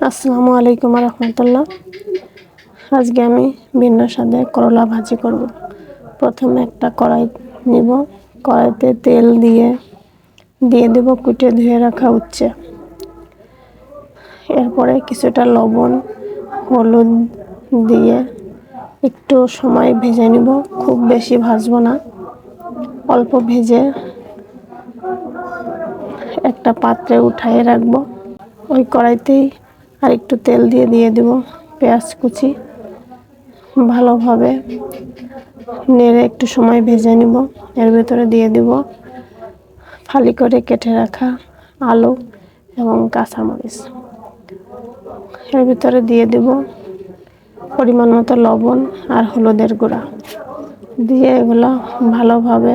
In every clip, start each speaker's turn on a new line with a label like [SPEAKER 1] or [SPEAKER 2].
[SPEAKER 1] আসসালামু আলাইকুম রহমতুল্লাহ। আজকে আমি ভিন্ন স্বাদে করলা ভাজি করব। প্রথমে একটা কড়াই নিব, কড়াইতে তেল দিয়ে দেব কুটে ধুয়ে রাখা উচ্ছে। এরপরে কিছুটা লবণ হলুদ দিয়ে একটু সময় ভেজে নিব, খুব বেশি ভাজবো না, অল্প ভেজে একটা পাত্রে উঠায়ে রাখবো। ওই কড়াইতেই আর একটু তেল দিয়ে দেব পেঁয়াজ কুচি। ভালোভাবে নেড়ে একটু সময় ভেজে নিব। এর ভিতরে দিয়ে দিব ফালি করে কেটে রাখা আলু এবং কাঁচামরিচ। এর ভিতরে দিয়ে দেব পরিমাণ মতো লবণ আর হলুদের গুঁড়া দিয়ে এগুলো ভালোভাবে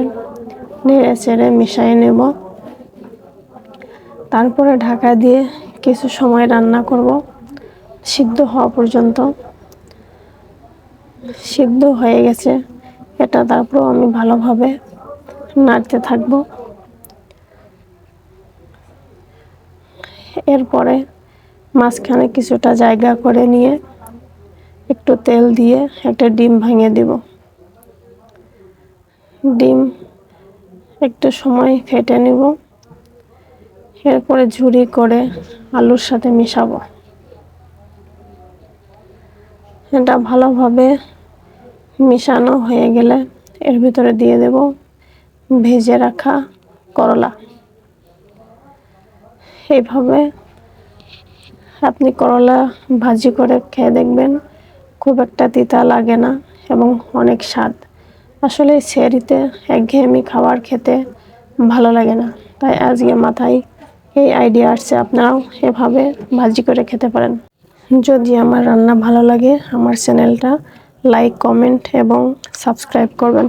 [SPEAKER 1] নেড়ে চেড়ে মিশিয়ে নেব। তারপরে ঢাকা দিয়ে কিছু সময় রান্না করব, সিদ্ধ হওয়া পর্যন্ত। সিদ্ধ হয়ে গেছে এটা, তারপর আমি ভালোভাবে নাড়তে থাকব। এরপরে মাঝখানে কিছুটা জায়গা করে নিয়ে একটু তেল দিয়ে একটা ডিম ভেঙে দিব। ডিম একটু সময় ফেটে নিব। এরপরে ঝুরি করে আলুর সাথে মিশাবো। এটা ভালোভাবে মিশানো হয়ে গেলে এর ভিতরে দিয়ে দেব ভেজে রাখা করলা। এইভাবে আপনি করলা ভাজি করে খেয়ে দেখবেন, খুব একটা তিতা লাগে না এবং অনেক স্বাদ। আসলে সেহরিতে একঘেয়েমি খাবার খেতে ভালো লাগে না, তাই আজকে মাথায় এই আইডিয়া আসছে, আপনারাও এভাবে ভাজি করে খেতে পারেন। যদি আমার রান্না ভালো লাগে আমার চ্যানেলটা লাইক, কমেন্ট এবং সাবস্ক্রাইব করবেন।